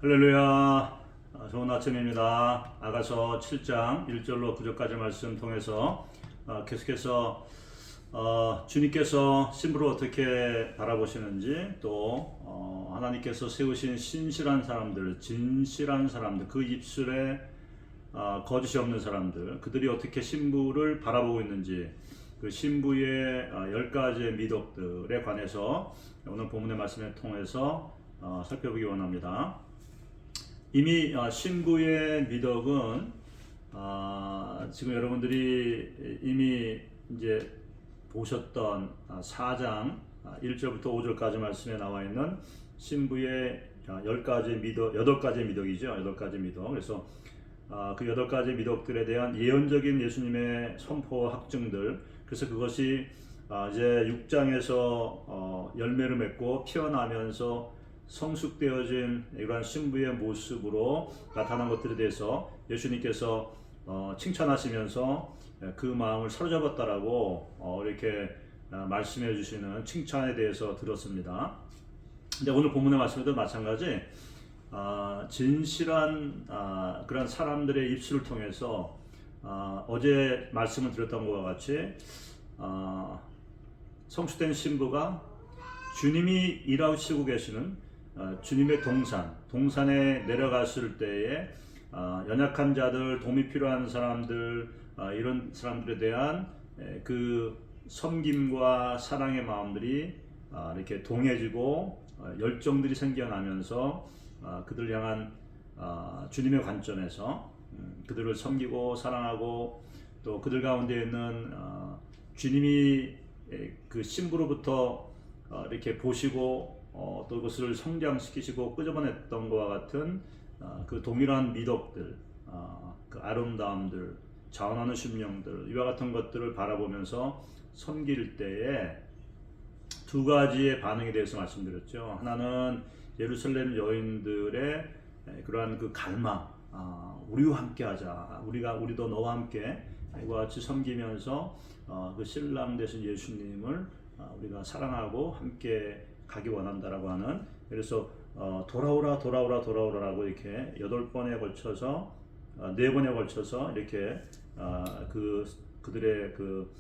할렐루야. 좋은 아침입니다. 아가서 7장 1절로 9절까지 말씀 통해서 계속해서 주님께서 신부를 어떻게 바라보시는지, 또 하나님께서 세우신 신실한 사람들, 진실한 사람들, 그 입술에 거짓이 없는 사람들, 그들이 어떻게 신부를 바라보고 있는지, 그 신부의 10가지의 미덕들에 관해서 오늘 본문의 말씀을 통해서 살펴보기 원합니다. 이미 신부의 미덕은 지금 여러분들이 이미 이제 보셨던 4장 1절부터 5절까지 말씀에 나와 있는 신부의 10가지 미덕, 8가지 미덕이죠. 8가지 미덕. 그래서 그 8가지 미덕들에 대한 예언적인 예수님의 선포 확증들, 그래서 그것이 이제 6장에서 열매를 맺고 피어나면서 성숙되어진 이러한 신부의 모습으로 나타난 것들에 대해서 예수님께서 칭찬하시면서 그 마음을 사로잡았다라고 이렇게 말씀해 주시는 칭찬에 대해서 들었습니다. 근데 오늘 본문의 말씀에도 마찬가지 진실한 그런 사람들의 입술을 통해서 어제 말씀을 드렸던 것과 같이 성숙된 신부가 주님이 일하시고 계시는 주님의 동산에 내려갔을 때에 연약한 자들, 도움이 필요한 사람들, 이런 사람들에 대한 그 섬김과 사랑의 마음들이 이렇게 동해지고 열정들이 생겨나면서 그들 향한 주님의 관점에서 그들을 섬기고 사랑하고, 또 그들 가운데 있는 주님이 그 신부로부터 이렇게 보시고 또 그것을 성장시키시고 끄집어냈던 것과 같은 그 동일한 미덕들, 그 아름다움들, 자원하는 심령들, 이와 같은 것들을 바라보면서 섬길 때에 두 가지의 반응에 대해서 말씀드렸죠. 하나는 예루살렘 여인들의 그러한 그 갈망, 우리와 함께하자, 우리도 너와 함께 이와 같이 섬기면서 그 신랑 되신 예수님을 우리가 사랑하고 함께 가기 원한다라고 하는, 그래서 돌아오라라고 이렇게 8번에 걸쳐서 4번에 걸쳐서 이렇게 그들의 그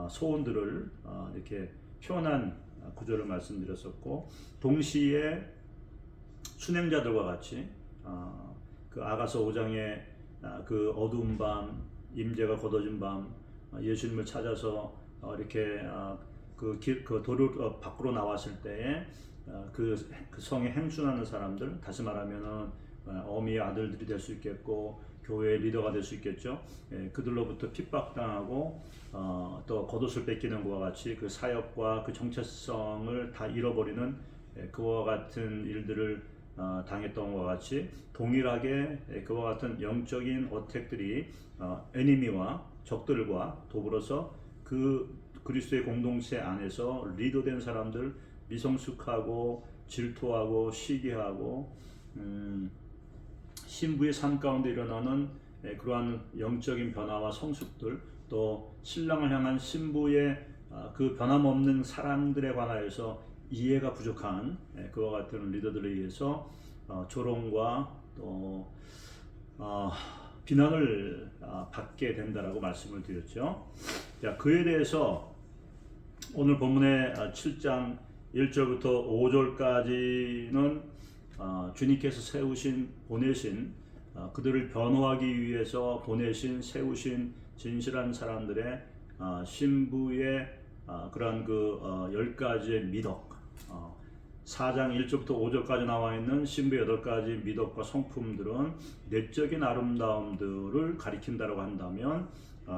소원들을 이렇게 표현한 구절을 말씀드렸었고, 동시에 순행자들과 같이 그 아가서 5장의 그 어두운 밤, 임재가 걷어진 밤, 예수님을 찾아서 이렇게 그 도로 밖으로 나왔을 때에 그 성에 행순하는 사람들, 다시 말하면은 어미의 아들들이 될 수 있겠고 교회의 리더가 될 수 있겠죠. 그들로부터 핍박당하고 또 겉옷을 뺏기는 것과 같이 그 사역과 그 정체성을 다 잃어버리는 그와 같은 일들을 당했던 것과 같이 동일하게 그와 같은 영적인 어택들이 에니미와 적들과 더불어서 그 그리스도의 공동체 안에서 리더된 사람들, 미성숙하고 질투하고 시기하고 신부의 삶 가운데 일어나는 그러한 영적인 변화와 성숙들, 또 신랑을 향한 신부의 그 변함없는 사랑들에 관하여서 이해가 부족한 그와 같은 리더들에 의해서 조롱과 또 비난을 받게 된다라고 말씀을 드렸죠. 자, 그에 대해서 오늘 본문의 7장 1절부터 5절까지는 주님께서 보내신 그들을 변호하기 위해서 보내신 세우신 진실한 사람들의 신부의 그러한 그 10가지의 미덕, 4장 1절부터 5절까지 나와 있는 신부의 8가지 미덕과 성품들은 내적인 아름다움들을 가리킨다고 한다면,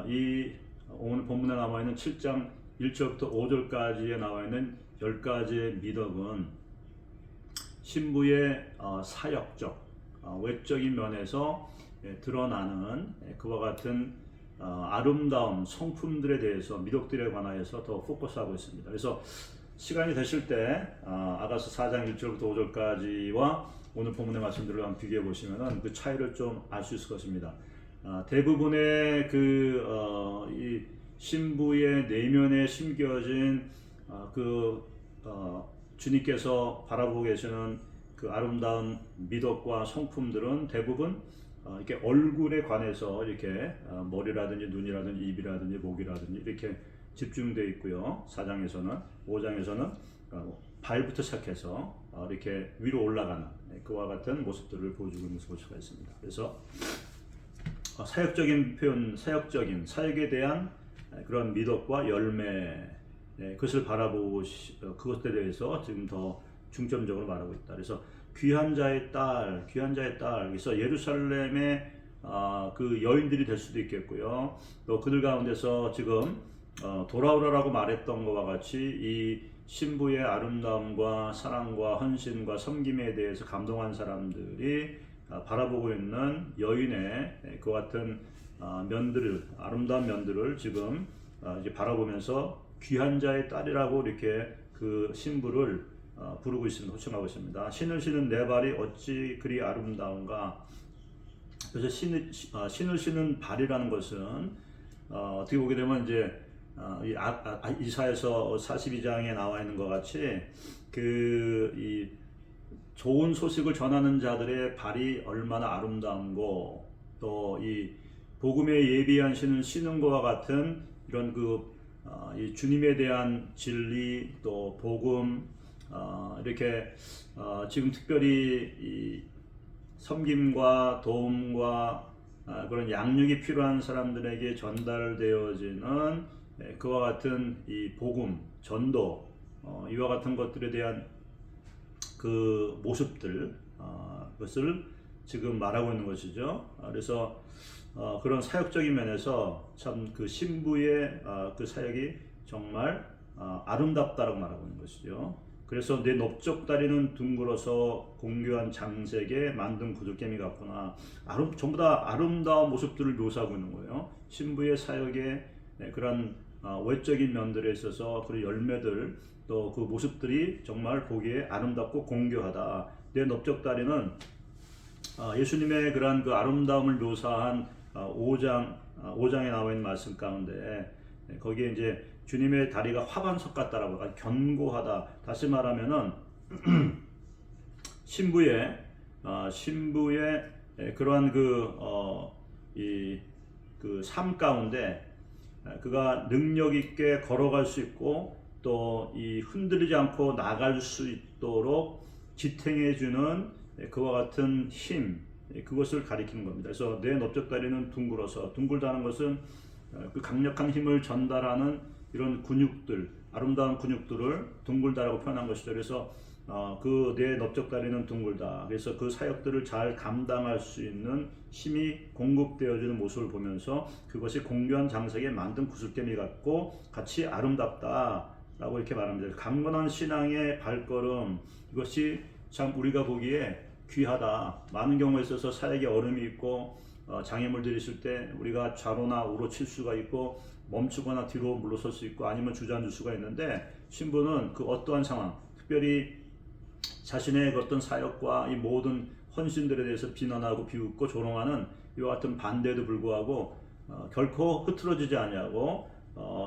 이 오늘 본문에 나와 있는 7장 1절부터 5절까지에 나와 있는 10가지의 미덕은 신부의 사역적, 외적인 면에서 드러나는 그와 같은 아름다운 성품들에 대해서, 미덕들에 관하여서 더 포커스하고 있습니다. 그래서 시간이 되실 때 아가서 4장 1절부터 5절까지와 오늘 본문의 말씀들을 한번 비교해 보시면 그 차이를 좀 알 수 있을 것입니다. 대부분의 이 신부의 내면에 심겨진 주님께서 바라보고 계시는 그 아름다운 미덕과 성품들은 대부분 이렇게 얼굴에 관해서 이렇게 머리라든지 눈이라든지 입이라든지 목이라든지 이렇게 집중되어 있고요. 4장에서는 5장에서는 발부터 시작해서 이렇게 위로 올라가는 그와 같은 모습들을 보여주고 있는 것을 볼 수가 있습니다. 그래서 사역적인 표현, 사역에 대한 그런 미덕과 열매, 그것을 바라보고 그것에 대해서 지금 더 중점적으로 말하고 있다. 그래서 귀한 자의 딸, 그래서 예루살렘의 그 여인들이 될 수도 있겠고요. 또 그들 가운데서 지금 돌아오라라고 말했던 것과 같이 이 신부의 아름다움과 사랑과 헌신과 섬김에 대해서 감동한 사람들이 바라보고 있는 여인의 그 같은 아름다운 면들을 지금 이제 바라보면서 귀한 자의 딸이라고 이렇게 그 신부를 부르고 있습니다. 호칭하고 있습니다. 신을 신은 내 발이 어찌 그리 아름다운가. 그래서 신을 신은 발이라는 것은 어떻게 보게 되면 이제 이사야서 42장에 나와 있는 것 같이 이 좋은 소식을 전하는 자들의 발이 얼마나 아름다운고, 또 이 복음에 예비한 신을 신은 것과 같은 이런 이 주님에 대한 진리, 또 복음, 이렇게 지금 특별히 이 섬김과 도움과 그런 양육이 필요한 사람들에게 전달되어지는 그와 같은 이 복음, 전도, 이와 같은 것들에 대한 그 모습들, 그것을 지금 말하고 있는 것이죠. 그래서 그런 사역적인 면에서 참 그 신부의 그 사역이 정말 아름답다라고 말하고 있는 것이죠. 그래서 내 넓적 다리는 둥글어서 공교한 장색에 만든 구들개미 같구나. 전부 다 아름다운 모습들을 묘사하고 있는 거예요. 신부의 사역의 그런 외적인 면들에 있어서 그런 열매들, 또 그 모습들이 정말 보기에 아름답고 공교하다. 내 넓적 다리는 예수님의 그런 그 아름다움을 묘사한 5장에 나와 있는 말씀 가운데 거기에 이제 주님의 다리가 화반석 같다라고, 견고하다. 다시 말하면은 신부의 그러한 그 삶 가운데 그가 능력 있게 걸어갈 수 있고, 또 이 흔들리지 않고 나갈 수 있도록 지탱해 주는 그와 같은 힘, 그것을 가리키는 겁니다. 그래서 내 넓적 다리는 둥글다는 것은 그 강력한 힘을 전달하는 이런 근육들, 아름다운 근육들을 둥글다라고 표현한 것이죠. 그래서 그 내 넓적 다리는 둥글다. 그래서 그 사역들을 잘 감당할 수 있는 힘이 공급되어지는 모습을 보면서 그것이 공교한 장색에 만든 구슬개미 같고 같이 아름답다라고 이렇게 말합니다. 강건한 신앙의 발걸음, 이것이 참 우리가 보기에 귀하다. 많은 경우에 있어서 사역에 어려움이 있고 장애물들이 있을 때 우리가 좌로나 우로 칠 수가 있고 멈추거나 뒤로 물러설 수 있고 아니면 주저앉을 수가 있는데, 신부는 그 어떠한 상황, 특별히 자신의 어떤 사역과 이 모든 헌신들에 대해서 비난하고 비웃고 조롱하는 이와 같은 반대에도 불구하고 결코 흐트러지지 아니하고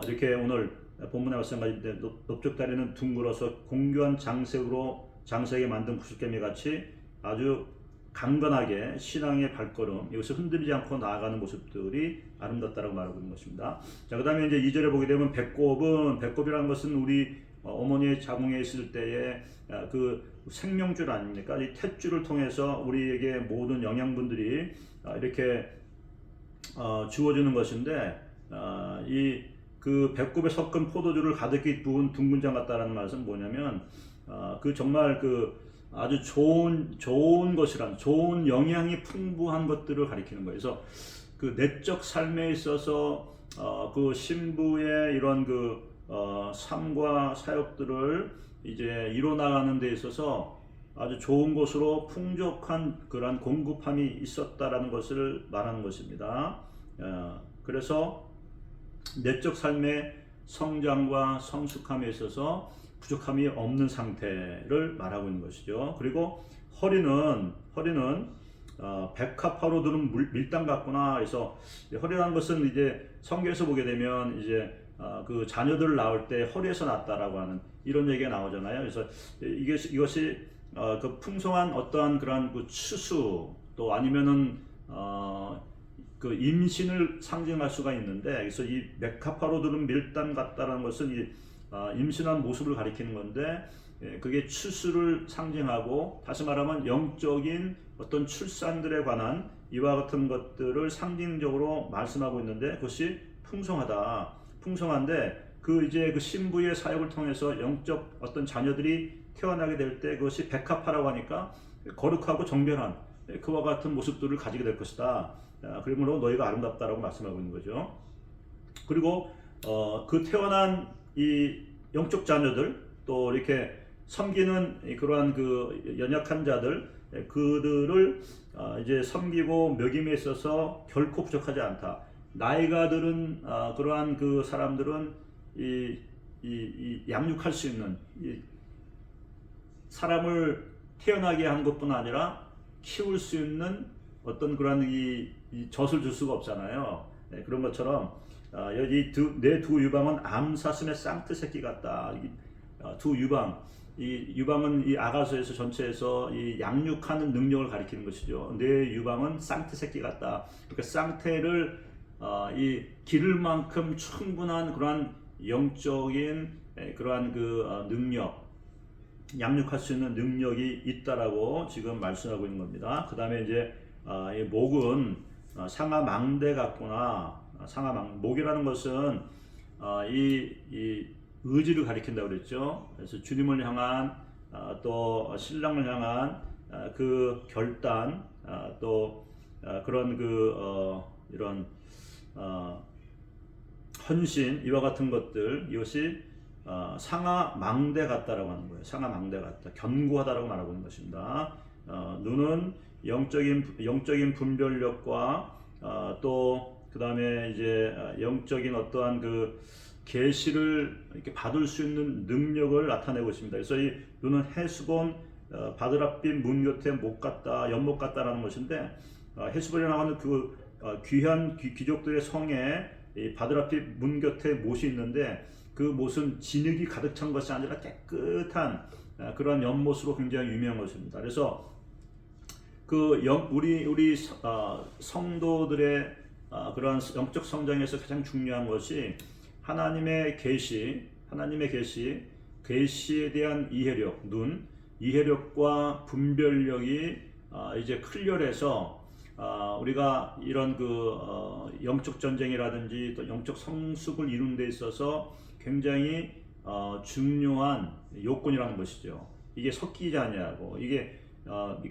이렇게 오늘 본문에 말씀하신 넓적 다리는 둥글어서 공교한 장색에 만든 구슬개미 같이 아주 강건하게 신앙의 발걸음, 이것을 흔들리지 않고 나아가는 모습들이 아름답다라고 말하고 있는 것입니다. 자, 그 다음에 이제 2절에 보게 되면 배꼽이라는 것은 우리 어머니의 자궁에 있을 때의 그 생명줄 아닙니까? 이 탯줄을 통해서 우리에게 모든 영양분들이 이렇게 주어지는 것인데, 이 그 배꼽에 섞은 포도주를 가득히 부은 둥근장 같다라는 말은 뭐냐면 그 정말 그 아주 좋은 것이란, 좋은 영양이 풍부한 것들을 가리키는 거예요. 그래서 그 내적 삶에 있어서 그 신부의 이런 삶과 사역들을 이제 이뤄나가는 데 있어서 아주 좋은 것으로 풍족한 그러한 공급함이 있었다라는 것을 말하는 것입니다. 그래서 내적 삶의 성장과 성숙함에 있어서 부족함이 없는 상태를 말하고 있는 것이죠. 그리고 허리는 백합화로 두른 밀당 같구나. 그래서 허리라는 것은 이제 성경에서 보게 되면 이제 그 자녀들을 낳을 때 허리에서 낳았다라고 하는 이런 얘기가 나오잖아요. 그래서 이것이 그 풍성한 어떠한 그런 그 추수 또 아니면은 그 임신을 상징할 수가 있는데, 그래서 이 메카파로들은 밀당 같다라는 것은 이 임신한 모습을 가리키는 건데, 그게 추수를 상징하고, 다시 말하면 영적인 어떤 출산들에 관한 이와 같은 것들을 상징적으로 말씀하고 있는데, 그것이 풍성하다. 풍성한데 그 이제 그 신부의 사역을 통해서 영적 어떤 자녀들이 태어나게 될 때 그것이 백합화라고 하니까 거룩하고 정결한 그와 같은 모습들을 가지게 될 것이다. 그러므로 너희가 아름답다라고 말씀하고 있는 거죠. 그리고 그 태어난 이 영적 자녀들 또 이렇게 섬기는 그러한 그 연약한 자들 그들을 이제 섬기고 먹임에 있어서 결코 부족하지 않다. 나이가 들은 그러한 그 사람들은 이 양육할 수 있는 사람을 태어나게 한 것뿐 아니라 키울 수 있는 어떤 그런 이 젖을 줄 수가 없잖아요. 그런 것처럼 내 두 유방은 암사슴의 쌍트 새끼 같다. 두 유방, 이 유방은 이 아가서에서 전체에서 이 양육하는 능력을 가리키는 것이죠. 내 유방은 쌍트 새끼 같다. 그러니까 쌍태를 이 기를 만큼 충분한 그러한 영적인 그러한 그 능력, 양육할 수 있는 능력이 있다라고 지금 말씀하고 있는 겁니다. 그 다음에 이제 이 목은 상하 망대 같구나. 목이라는 것은 이 의지를 가리킨다고 그랬죠. 그래서 주님을 향한 또 신랑을 향한 그 결단, 또 그런 그 이런 헌신, 이와 같은 것들, 이것이 상하 망대 같다라고 하는 거예요. 상하 망대 같다, 견고하다라고 말하고 있는 것입니다. 눈은 영적인 분별력과 또 그 다음에 이제 영적인 어떠한 그 계시를 이렇게 받을 수 있는 능력을 나타내고 있습니다. 그래서 이 눈은 해수본 바드랏빛 문 곁에 못 같다, 연못 같다라는 것인데, 해수본에 나오는 그 귀한 귀족들의 성에 이 바드랏빛 문 곁에 못이 있는데, 그 못은 진흙이 가득 찬 것이 아니라 깨끗한 그런 연못으로 굉장히 유명한 것입니다. 그래서 그 우리 성도들의 그런 영적 성장에서 가장 중요한 것이 하나님의 계시에 대한 이해력, 이해력과 분별력이 이제 클리어해서 우리가 이런 그 영적 전쟁이라든지 또 영적 성숙을 이루는 데 있어서 굉장히 중요한 요건이라는 것이죠. 이게 섞이지 아니하고, 이게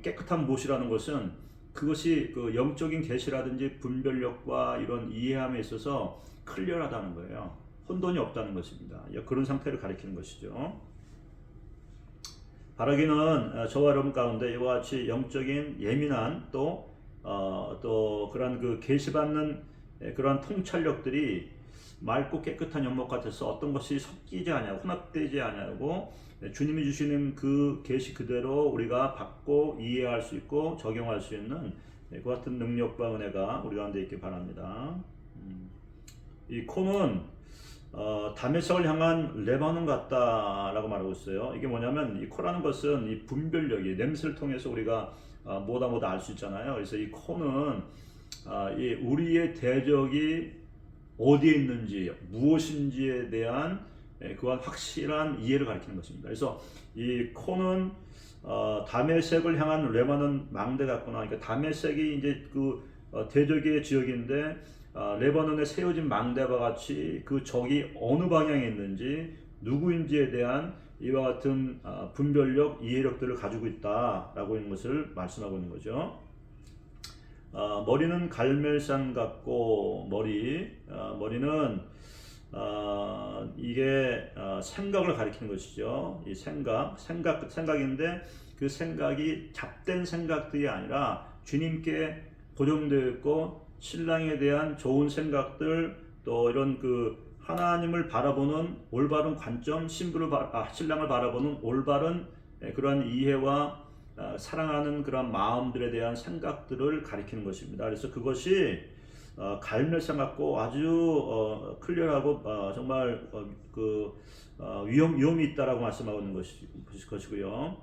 깨끗한 못이라는 것은 그것이 그 영적인 계시라든지 분별력과 이런 이해함에 있어서 클리어하다는 거예요. 혼돈이 없다는 것입니다. 그런 상태를 가리키는 것이죠. 바라기는 저와 여러분 가운데 이와 같이 영적인 예민한 또 그런 그 계시받는 그러한 통찰력들이 맑고 깨끗한 연못 같아서 어떤 것이 섞이지 아니하고 혼합되지 아니하고 주님이 주시는 그 계시 그대로 우리가 받고 이해할 수 있고 적용할 수 있는 그 같은 능력과 은혜가 우리 가운데 있길 바랍니다. 이 코는 다메섹을 향한 레바논 같다라고 말하고 있어요. 이게 뭐냐면 이 코라는 것은 이 분별력이 냄새를 통해서 우리가 뭐다 알 수 있잖아요. 그래서 이 코는 이 우리의 대적이 어디에 있는지 무엇인지에 대한 그와 확실한 이해를 가리키는 것입니다. 그래서 이 코는 다메섹을 향한 레바논 망대 같구나. 그러니까 다메섹이 이제 그 대적의 지역인데 레바논에 세워진 망대와 같이 그 적이 어느 방향에 있는지 누구인지에 대한 이와 같은 분별력, 이해력들을 가지고 있다라고 있는 것을 말씀하고 있는 거죠. 머리는 갈멜산 같고 머리는 이게 생각을 가리키는 것이죠. 이 생각인데 그 생각이 잡된 생각들이 아니라 주님께 고정되어 있고 신랑에 대한 좋은 생각들, 또 이런 그 하나님을 바라보는 올바른 관점, 신랑을 바라보는 올바른 그러한 이해와 사랑하는 그런 마음들에 대한 생각들을 가리키는 것입니다. 그래서 그것이 갈멜산 같고 아주 클리어하고 정말 위험이 있다라고 말씀하고 있는 것이고요.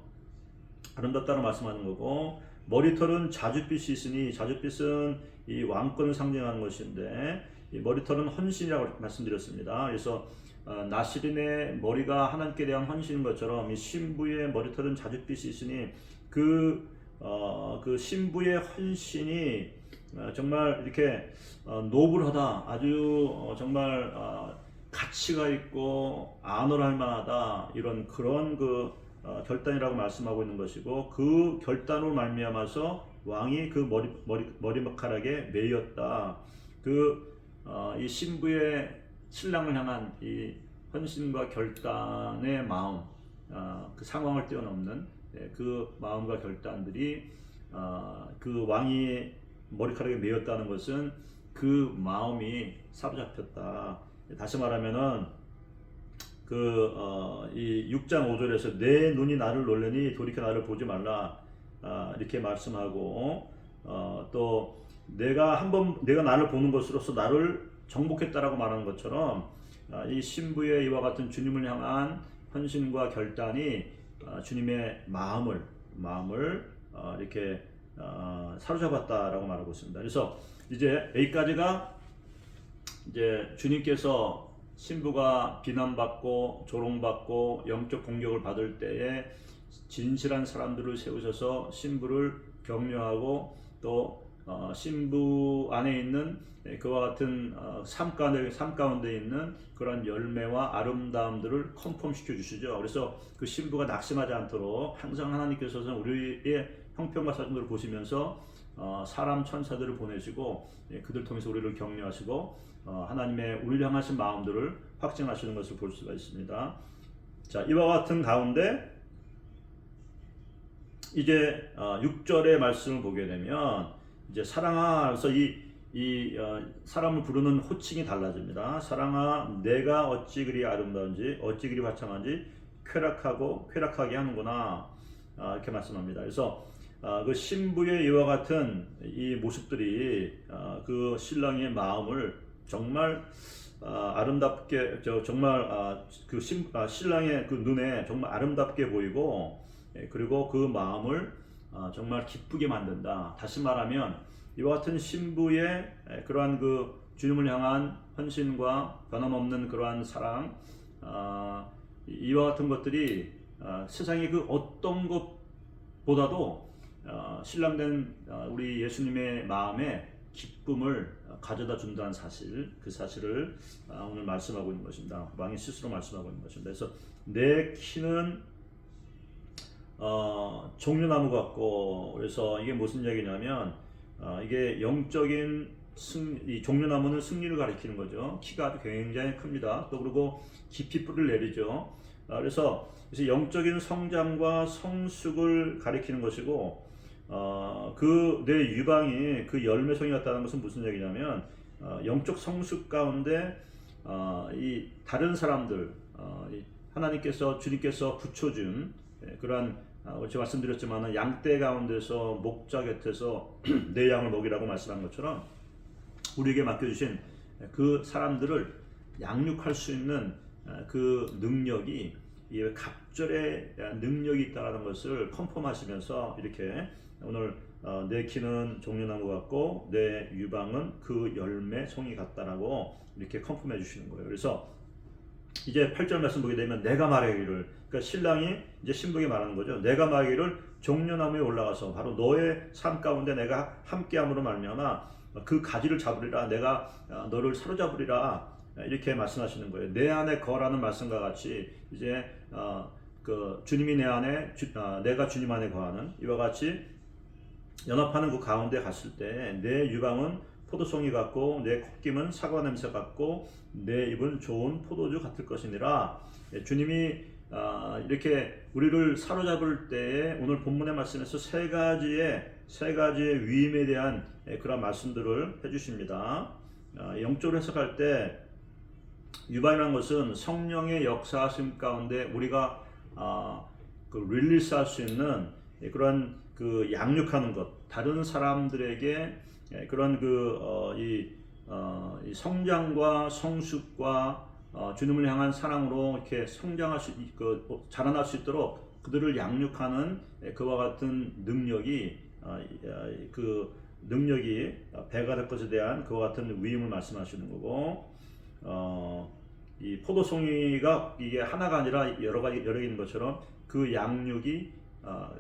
아름답다는 말씀하는 거고, 머리털은 자줏빛이 있으니, 자줏빛은 이 왕권을 상징하는 것인데, 이 머리털은 헌신이라고 말씀드렸습니다. 그래서 나시린의 머리가 하나님께 대한 헌신인 것처럼 이 신부의 머리털은 자줏빛이 있으니 그 신부의 헌신이 정말 이렇게 노블하다, 아주 정말 가치가 있고 아노랄 만하다, 이런 그런 결단이라고 말씀하고 있는 것이고, 그 결단으로 말미암아서 왕이 그 머리카락에 매였다. 이 신부의 신랑을 향한 이 헌신과 결단의 마음, 그 상황을 뛰어넘는 그 마음과 결단들이 그 왕이 머리카락에 매였다는 것은 그 마음이 사로잡혔다. 다시 말하면은 이 6장 5절에서 내 눈이 나를 놀래니 돌이켜 나를 보지 말라, 이렇게 말씀하고, 또 내가 나를 보는 것으로서 나를 정복했다라고 말하는 것처럼 이 신부의 이와 같은 주님을 향한 헌신과 결단이 주님의 마음을 이렇게 사로잡았다라고 말하고 있습니다. 그래서 이제 여기까지가 이제 주님께서 신부가 비난받고 조롱받고 영적 공격을 받을 때에 진실한 사람들을 세우셔서 신부를 격려하고, 또 신부 안에 있는 그와 같은 삶 가운데 있는 그런 열매와 아름다움들을 컨펌시켜 주시죠. 그래서 그 신부가 낙심하지 않도록 항상 하나님께서는 우리의 형편과 사정들을 보시면서 사람 천사들을 보내시고 그들 통해서 우리를 격려하시고 하나님의 우리를 향하신 마음들을 확증하시는 것을 볼 수가 있습니다. 자, 이와 같은 가운데 이제 6절의 말씀을 보게 되면 이제 사랑아, 그래서 이 사람을 부르는 호칭이 달라집니다. 사랑아, 내가 어찌 그리 아름다운지 어찌 그리 화창한지 쾌락하게 하는구나, 이렇게 말씀합니다. 그래서 그 신부의 이와 같은 이 모습들이 그 신랑의 마음을 정말 아름답게, 정말 신랑의 그 눈에 정말 아름답게 보이고, 그리고 그 마음을 정말 기쁘게 만든다. 다시 말하면 이와 같은 신부의 그러한 그 주님을 향한 헌신과 변함없는 그러한 사랑, 이와 같은 것들이 세상의 그 어떤 것보다도 신랑된 우리 예수님의 마음에 기쁨을 가져다 준다는 사실, 그 사실을 오늘 말씀하고 있는 것입니다. 왕이 스스로 말씀하고 있는 것입니다. 그래서 내 키는 종려나무 같고, 그래서 이게 무슨 얘기냐면 이게 영적인 이 종려나무는 승리를 가리키는 거죠. 키가 굉장히 큽니다. 또 그리고 깊이 뿌리를 내리죠. 그래서 영적인 성장과 성숙을 가리키는 것이고, 내 유방이 그 열매성이 같다는 것은 무슨 얘기냐면 영적 성숙 가운데 이 다른 사람들, 하나님께서 주님께서 붙여준 그러한 제가 말씀드렸지만 양떼 가운데서 목자 곁에서 내 양을 먹이라고 말씀한 것처럼 우리에게 맡겨주신 그 사람들을 양육할 수 있는 그 능력이, 이 갑절의 능력이 있다는 것을 컨펌하시면서 이렇게 오늘 내 키는 종려나무 같고 내 유방은 그 열매 송이 같다라고 이렇게 컨펌해 주시는 거예요. 그래서 이제 8절 말씀 보게 되면 내가 말하기를, 그러니까 신랑이 이제 신부에게 말하는 거죠. 내가 말하기를 종려나무에 올라가서 바로 너의 삶 가운데 내가 함께함으로 말미암아 그 가지를 잡으리라, 내가 너를 사로잡으리라, 이렇게 말씀하시는 거예요. 내 안에 거라는 말씀과 같이 이제 그 주님이 내 안에 내가 주님 안에 거하는 이와 같이 연합하는 그 가운데 갔을 때 내 유방은 포도송이 같고 내 콧김은 사과 냄새 같고 내 입은 좋은 포도주 같을 것이니라. 주님이 이렇게 우리를 사로잡을 때에 오늘 본문의 말씀에서 세 가지의 위임에 대한 그런 말씀들을 해주십니다. 영적으로 해석할 때 유방이라는 것은 성령의 역사하심 가운데 우리가 그 릴리스할 수 있는 그런 그 양육하는 것, 다른 사람들에게 그런 이 성장과 성숙과 주님을 향한 사랑으로 이렇게 성장할 수, 자라날 수 있도록 그들을 양육하는 그와 같은 능력이 그 능력이 배가 될 것에 대한 그와 같은 위임을 말씀하시는 거고, 이 포도송이가 이게 하나가 아니라 여러 개 있는 것처럼 그 양육이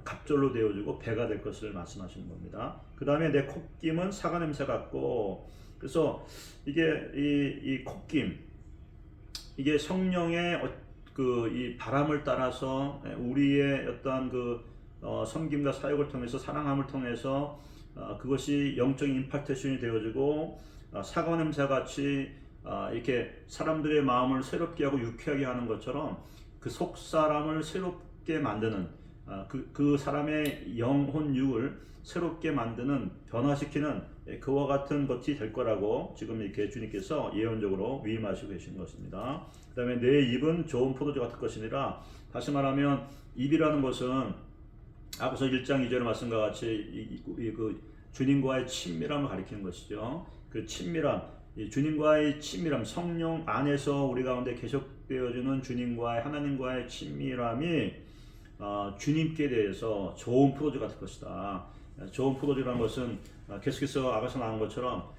갑절로 되어지고 배가 될 것을 말씀하시는 겁니다. 그 다음에 내 콧김은 사과 냄새 같고, 그래서 이게 이 콧김, 이게 성령의 그 이 바람을 따라서 우리의 어떠한 그 섬김과 사역을 통해서 사랑함을 통해서 그것이 영적인 임파테이션이 되어지고 사과 냄새 같이 이렇게 사람들의 마음을 새롭게 하고 유쾌하게 하는 것처럼 그 속 사람을 새롭게 만드는 그 사람의 영혼육을 새롭게 만드는 변화시키는 그와 같은 것이 될 거라고 지금 이렇게 주님께서 예언적으로 위임하시고 계신 것입니다. 그 다음에 내 입은 좋은 포도주 같을 것이니라. 다시 말하면 입이라는 것은 앞서 1장 2절의 말씀과 같이 그 주님과의 친밀함을 가리키는 것이죠. 그 친밀함, 주님과의 친밀함, 성령 안에서 우리 가운데 계속되어지는 주님과의 하나님과의 친밀함이 주님께 대해서 좋은 포도주 같을 것이다. 좋은 포도주라는 것은 계속해서 아가서 나온 것처럼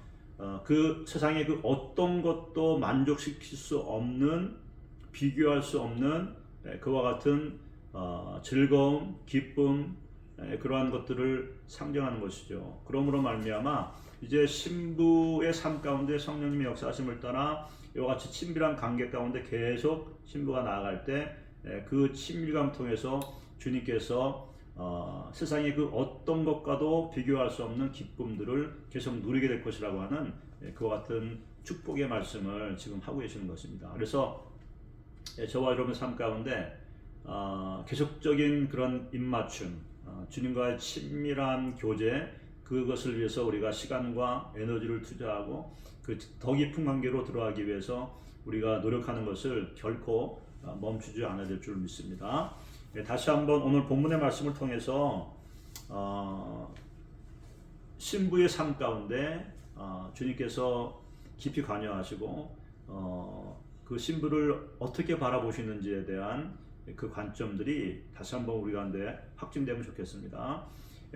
그 세상의 그 어떤 것도 만족시킬 수 없는, 비교할 수 없는 그와 같은 즐거움, 기쁨, 그러한 것들을 상징하는 것이죠. 그러므로 말미암아 이제 신부의 삶 가운데 성령님의 역사하심을 따라 이와 같이 친밀한 관계 가운데 계속 신부가 나아갈 때 그 친밀감 통해서 주님께서 세상의 그 어떤 것과도 비교할 수 없는 기쁨들을 계속 누리게 될 것이라고 하는 그와 같은 축복의 말씀을 지금 하고 계시는 것입니다. 그래서 저와 여러분의 삶 가운데 계속적인 그런 입맞춤, 주님과의 친밀한 교제, 그것을 위해서 우리가 시간과 에너지를 투자하고 그 더 깊은 관계로 들어가기 위해서 우리가 노력하는 것을 결코 멈추지 않아야 될 줄 믿습니다. 다시 한번 오늘 본문의 말씀을 통해서 신부의 삶 가운데 주님께서 깊이 관여하시고 그 신부를 어떻게 바라보시는지에 대한 그 관점들이 다시 한번 우리 가운데 확증되면 좋겠습니다.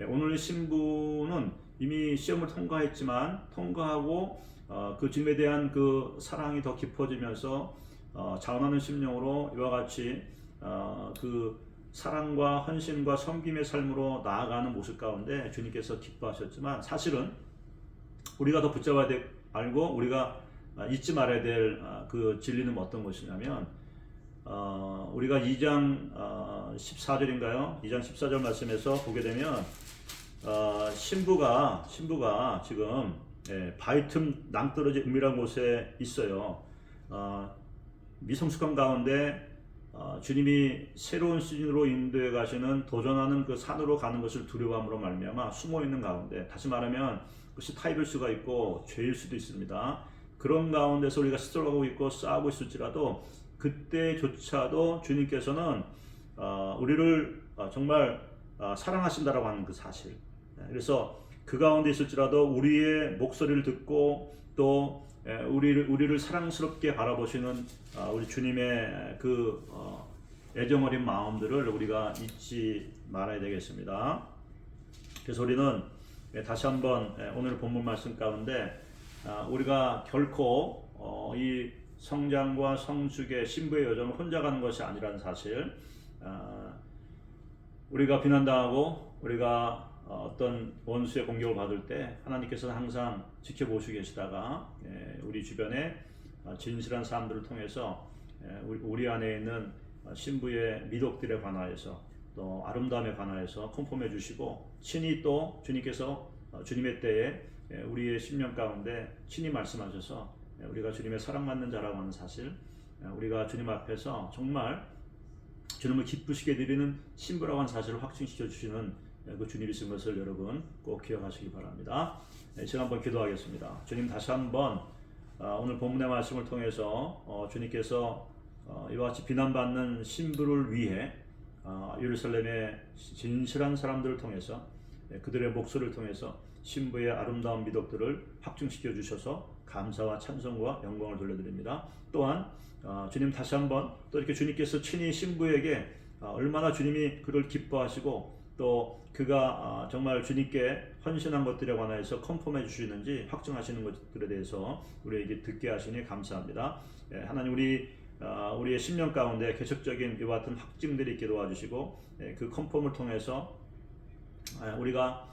오늘 신부는 이미 시험을 통과했지만 통과하고 그 주님에 대한 그 사랑이 더 깊어지면서 자원하는 심령으로 이와 같이 그 사랑과 헌신과 섬김의 삶으로 나아가는 모습 가운데 주님께서 기뻐하셨지만, 사실은 우리가 더 붙잡아야 될, 알고 우리가 잊지 말아야 될 그 진리는 어떤 것이냐면 우리가 2장 14절인가요? 2장 14절 말씀에서 보게 되면 신부가 지금 바위 틈 낭떠러지 은밀한 곳에 있어요. 미성숙한 가운데 주님이 새로운 시즌으로 인도해 가시는, 도전하는 그 산으로 가는 것을 두려워함으로 말미암아 숨어 있는 가운데, 다시 말하면 그것이 타입일 수가 있고 죄일 수도 있습니다. 그런 가운데서 우리가 스트럭하고 있고 싸우고 있을지라도 그때조차도 주님께서는 우리를 정말 사랑하신다라고 하는 그 사실, 그래서 그 가운데 있을지라도 우리의 목소리를 듣고 또 우리를 사랑스럽게 바라보시는 우리 주님의 그 애정어린 마음들을 우리가 잊지 말아야 되겠습니다. 그래서 우리는 다시 한번 오늘 본문 말씀 가운데 우리가 결코 이 성장과 성숙의 신부의 여정을 혼자 가는 것이 아니라는 사실, 우리가 비난당하고 우리가 어떤 원수의 공격을 받을 때 하나님께서는 항상 지켜보시고 계시다가 우리 주변에 진실한 사람들을 통해서 우리 안에 있는 신부의 미덕들에 관하여서 또 아름다움에 관하여서 컨펌해 주시고, 친히 또 주님께서 주님의 때에 우리의 심령 가운데 친히 말씀하셔서 우리가 주님의 사랑받는 자라고 하는 사실, 우리가 주님 앞에서 정말 주님을 기쁘시게 드리는 신부라고 하는 사실을 확증시켜 주시는 그 주님이신 것을 여러분 꼭 기억하시기 바랍니다. 제가 한번 기도하겠습니다. 주님, 다시 한번 오늘 본문의 말씀을 통해서 주님께서 이와 같이 비난받는 신부를 위해 예루살렘의 진실한 사람들을 통해서 그들의 목소리를 통해서 신부의 아름다운 미덕들을 확증시켜 주셔서 감사와 찬송과 영광을 돌려드립니다. 또한 주님, 다시 한번 또 이렇게 주님께서 친히 신부에게 얼마나 주님이 그를 기뻐하시고 또 그가 정말 주님께 헌신한 것들에 관해서 컨펌해 주시는지 확증하시는 것들에 대해서 우리에게 듣게 하시니 감사합니다. 하나님 우리의 10년 가운데 계속적인 이와 같은 확증들이 있게 도와주시고 그 컨펌을 통해서 우리가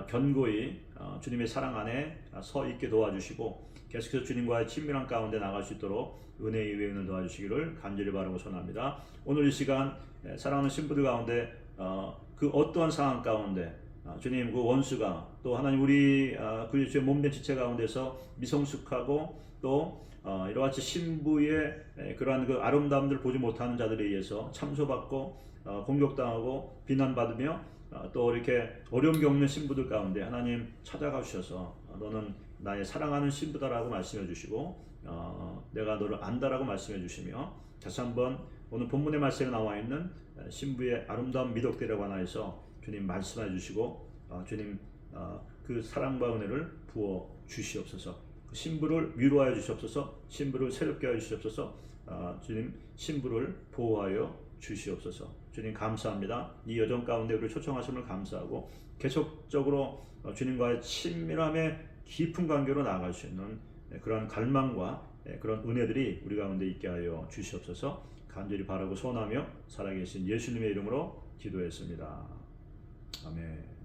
견고히 주님의 사랑 안에 서 있게 도와주시고 계속해서 주님과의 친밀한 가운데 나갈 수 있도록 은혜의 위에 도와주시기를 간절히 바라고 소원합니다. 오늘 이 시간 사랑하는 신부들 가운데 그 어떠한 상황 가운데 주님 그 원수가 또 하나님 우리 그리스도의 몸된 지체 가운데서 미성숙하고 또 이와 같이 신부의 그러한 그 아름다움들을 보지 못하는 자들에 의해서 참소받고 공격당하고 비난받으며 또 이렇게 어려움 겪는 신부들 가운데 하나님 찾아가 주셔서 너는 나의 사랑하는 신부다라고 말씀해 주시고 내가 너를 안다라고 말씀해 주시며 다시 한번 오늘 본문의 말씀에 나와 있는 신부의 아름다운 미덕들에 관하여서 주님 말씀해 주시고 주님 그 사랑과 은혜를 부어 주시옵소서. 그 신부를 위로하여 주시옵소서. 신부를 새롭게 하여 주시옵소서. 주님 신부를 보호하여 주시옵소서. 주님 감사합니다. 이 여정 가운데 우리를 초청하심을 감사하고 계속적으로 주님과의 친밀함의 깊은 관계로 나아갈 수 있는 그런 갈망과 그런 은혜들이 우리 가운데 있게 하여 주시옵소서. 간절히 바라고 소원하며 살아계신 예수님의 이름으로 기도했습니다. 아멘.